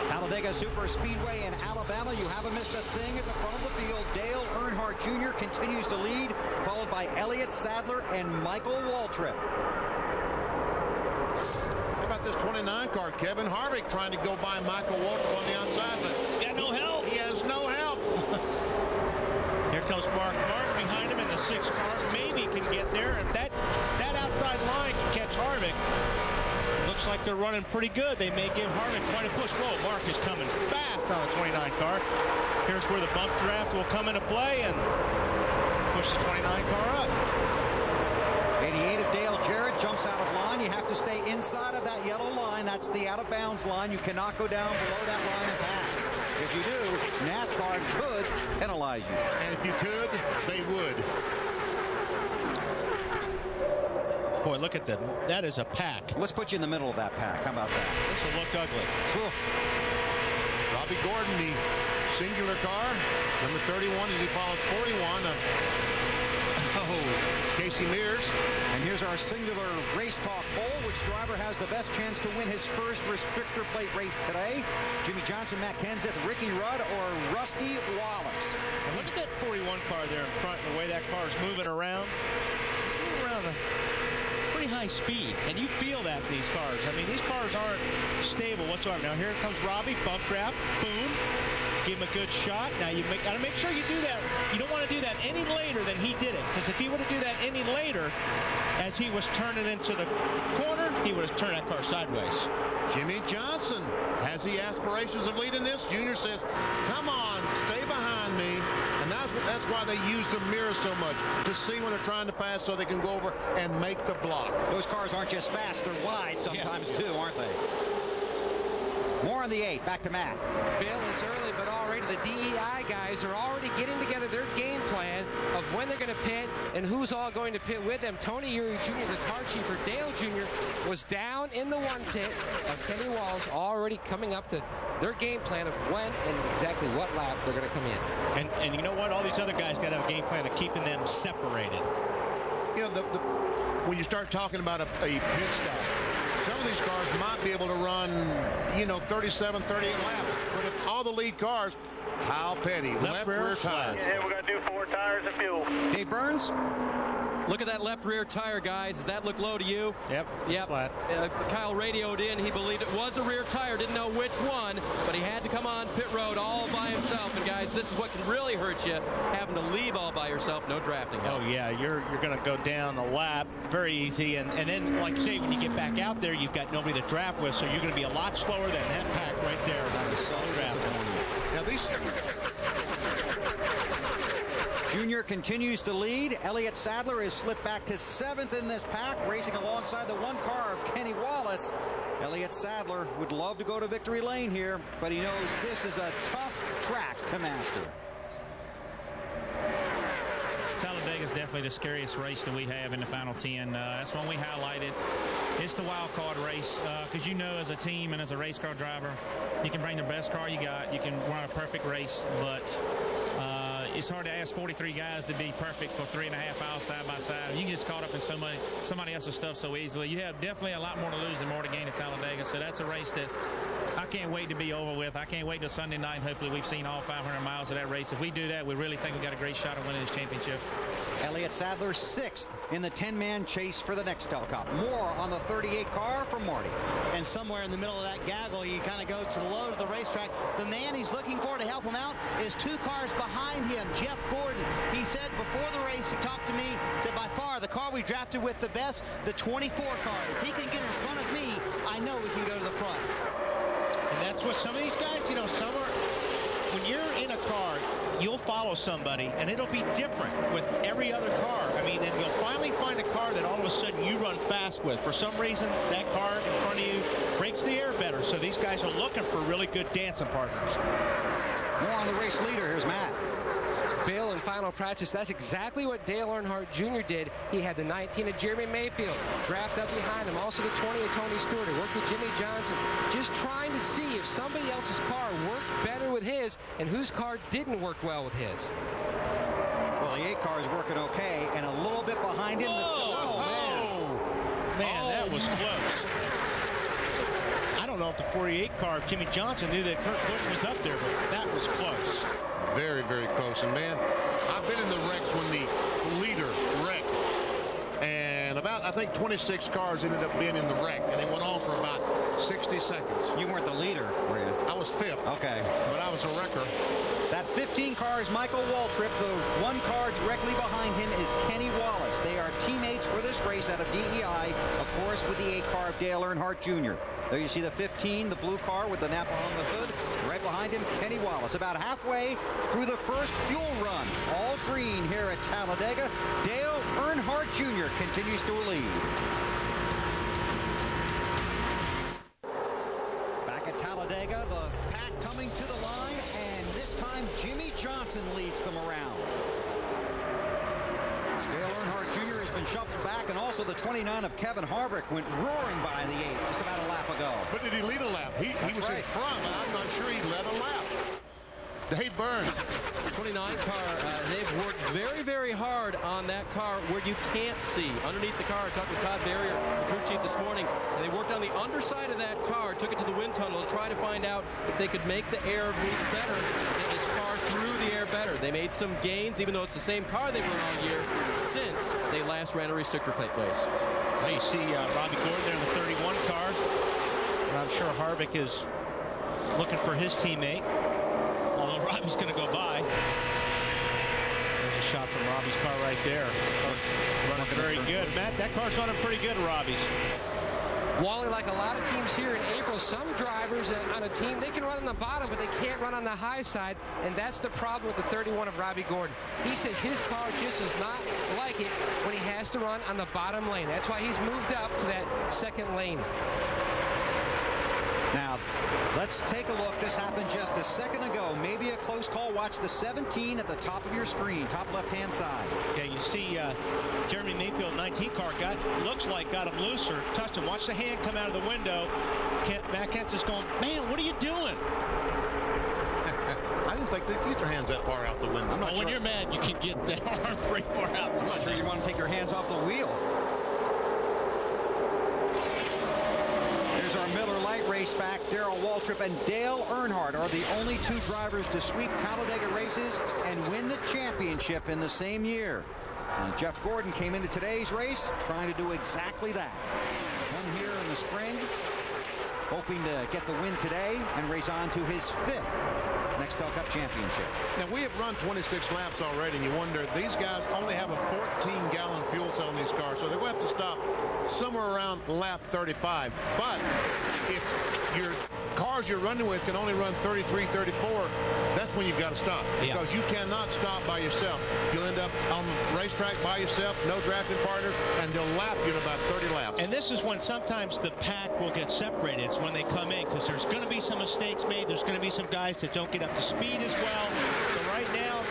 Talladega Superspeedway in Alabama. You haven't missed a thing at the front of the field. Dale Earnhardt Jr. continues to lead, followed by Elliott Sadler and Michael Waltrip. How about this 29 car? Kevin Harvick trying to go by Michael Waltrip on the outside, but got no help. He has no help. Here comes Mark behind him in the 6th car. Maybe can get there. If that outside line can catch Harvick. Looks like they're running pretty good. They may give Harvick quite a push. Whoa, Mark is coming fast on the 29 car. Here's where the bump draft will come into play and push the 29 car up. 88 of Dale Jarrett jumps out of line. You have to stay inside of that yellow line. That's the out-of-bounds line. You cannot go down below that line and pass. If you do, NASCAR could penalize you. And if you could, they would. Boy, look at that is a pack. Let's put you in the middle of that pack. How about that? This will look ugly. Cool. Robbie Gordon, the singular car, number 31 as he follows 41 of Casey Mears. And here's our singular race talk poll. Which driver has the best chance to win his first restrictor plate race today? Jimmy Johnson, Matt Kenseth, Ricky Rudd, or Rusty Wallace? Now look at that 41 car there in front and the way that car is moving around. It's moving around a pretty high speed, and you feel that in these cars. I mean, these cars aren't stable whatsoever. Now here comes Robbie, bump draft, boom. Give him a good shot. Now you got to make sure you do that. You don't want to do that any later than he did it, because if he would have do that any later, as he was turning into the corner, he would have turned that car sideways. Jimmy Johnson, has he aspirations of leading this? Junior says, come on, stay behind me. And that's why they use the mirror so much, to see when they're trying to pass so they can go over and make the block. Those cars aren't just fast, they're wide sometimes too, aren't they? More on the 8. Back to Matt. Bill, it's early, but already the DEI guys are already getting together their game plan of when they're going to pit and who's all going to pit with them. Tony Eury Jr., the car chief for Dale Jr., was down in the 1 pit of Kenny Wallace, already coming up to their game plan of when and exactly what lap they're going to come in. And you know what? All these other guys got to have a game plan of keeping them separated. You know, when you start talking about a pit stop, some of these cars might be able to run, 37, 38 laps. But if all the lead cars, Kyle Petty, left rear tires. Yeah, we're going to do 4 tires and fuel. Dave Burns? Look at that left rear tire, guys. Does that look low to you? Yep. Flat. Kyle radioed in. He believed it was a rear tire. Didn't know which one, but he had to come on pit road all by himself. And, guys, this is what can really hurt you, having to leave all by yourself, no drafting help. Oh, yeah. You're going to go down a lap very easy. And then, like you say, when you get back out there, you've got nobody to draft with, so you're going to be a lot slower than that pack right there. That is so disappointing. Now, these... Junior continues to lead. Elliott Sadler is slipped back to 7th in this pack, racing alongside the 1 car of Kenny Wallace. Elliott Sadler would love to go to victory lane here, but he knows this is a tough track to master. Talladega is definitely the scariest race that we have in the final 10. That's one we highlighted. It's the wild card race because as a team and as a race car driver, you can bring the best car you got. You can run a perfect race, but it's hard to ask 43 guys to be perfect for 3.5 hours side by side. You can get caught up in somebody else's stuff so easily. You have definitely a lot more to lose and more to gain at Talladega, so that's a race that I can't wait to be over with. I can't wait till Sunday night. Hopefully we've seen all 500 miles of that race. If we do that, we really think we've got a great shot at winning this championship. Elliott Sadler 6th in the 10-man chase for the Nextel Cup. More on the 38 car from Marty. And somewhere in the middle of that gaggle, he kind of goes to the low to the racetrack. The man he's looking for to help him out is 2 cars behind him, Jeff Gordon. He said before the race, he talked to me, said by far the car we drafted with the best, the 24 car. If he can get in front of me, I know we can go to the front. And that's what some of these guys, when you're in a car, you'll follow somebody, and it'll be different with every other car. And you'll finally find a car that all of a sudden you run fast with. For some reason, that car in front of you breaks the air better. So these guys are looking for really good dancing partners. More on the race leader. Here's Matt. Bill, in final practice, that's exactly what Dale Earnhardt Jr. did. He had the 19 of Jeremy Mayfield draft up behind him, also the 20 of Tony Stewart. He worked with Jimmy Johnson, just trying to see if somebody else's car worked better with his and whose car didn't work well with his. Well, the 8 car is working okay, and a little bit behind him. Man, that was close. I don't don't know if the 48 car, Jimmy Johnson, knew that Kurt Busch was up there, but that was close. Very, very close. And, man, I've been in the wrecks when the leader wrecked. And about, I think, 26 cars ended up being in the wreck. And they went on for about 60 seconds. You weren't the leader, were you? I was fifth. Okay. But I was a wrecker. That 15 car is Michael Waltrip. The one car directly behind him is Kenny Wallace. They are teammates for this race out of DEI, of course, with the 8 car of Dale Earnhardt Jr. There you see the 15, the blue car with the Napa on the hood. Right behind him, Kenny Wallace. About halfway through the first fuel run. All green here at Talladega. Dale Earnhardt Jr. continues to lead. Back at Talladega, the pack coming to the line, and this time Jimmy Johnson leads them around. Dale Earnhardt Jr. has been shuffled back, and also the 29 of Kevin Harvick went roaring by the 8 just about a lap ago. But did he lead a lap? He was right in front, but I'm not sure he led a lap. Dave Burns. 29 car, they've worked very, very hard on that car where you can't see. Underneath the car, I talked with Todd Barrier, the crew chief, this morning, and they worked on the underside of that car, took it to the wind tunnel to try to find out if they could make the air move better, get this car through the air better. They made some gains, even though it's the same car they've run all year, since they last ran a restrictor plate race. Now you see Robbie Gordon there in the 31 car. And I'm sure Harvick is looking for his teammate. Although Robbie's going to go by. There's a shot from Robbie's car right there. Running very good. Matt, that car's running pretty good, Robbie's. Wally, like a lot of teams here in April, some drivers on a team, they can run on the bottom, but they can't run on the high side, and that's the problem with the 31 of Robbie Gordon. He says his car just does not like it when he has to run on the bottom lane. That's why he's moved up to that second lane. Now, let's take a look. This happened just a second ago. Maybe a close call. Watch the 17 at the top of your screen, top left-hand side. Okay, you see Jeremy Mayfield, 19 car, looks like got him looser, touched him. Watch the hand come out of the window. Matt Kenseth's going, man, what are you doing? I didn't think they'd get their hands that far out the window. I'm not sure. When you're mad, you can get that arm pretty far out. I'm not sure you want to take your hands off the wheel. Our Miller Lite race back. Darrell Waltrip and Dale Earnhardt are the only 2 drivers to sweep Talladega races and win the championship in the same year. And Jeff Gordon came into today's race trying to do exactly that. Won here in the spring, hoping to get the win today and race on to his 5th Nextel Cup championship. Now, we have run 26 laps already, and you wonder, these guys only have a 14-gallon fuel cell in these cars, so they're going to have to stop somewhere around lap 35. But if your cars you're running with can only run 33, 34, that's when you've got to stop. Because you cannot stop by yourself. You'll end up on the racetrack by yourself, no drafting partners, and they'll lap you in about 30 laps. And this is when sometimes the pack will get separated. It's when they come in, because there's going to be some mistakes made. There's going to be some guys that don't get up to speed as well. So right now,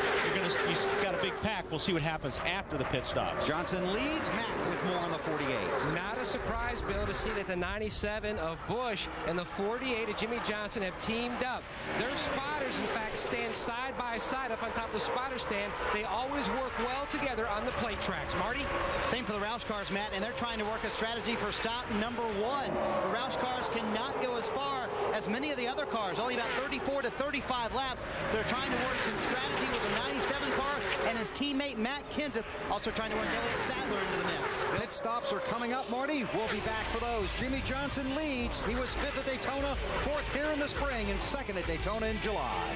you've got a big pack. We'll see what happens after the pit stops. Johnson leads. Matt with more on the 48. Not a surprise, Bill, to see that the 97 of Busch and the 48 of Jimmy Johnson have teamed up. Their spotters, in fact, stand side by side up on top of the spotter stand. They always work well together on the plate tracks. Marty? Same for the Roush cars, Matt, and they're trying to work a strategy for stop number 1. The Roush cars cannot go as far as many of the other cars, only about 34 to 35 laps. They're trying to work some strategy with the 97 car and his teammate Matt Kenseth also trying to work Elliott Sadler into the mix. Pit stops are coming up, Marty. We'll be back for those. Jimmy Johnson leads. He was 5th at Daytona, 4th here in the spring, and 2nd at Daytona in July.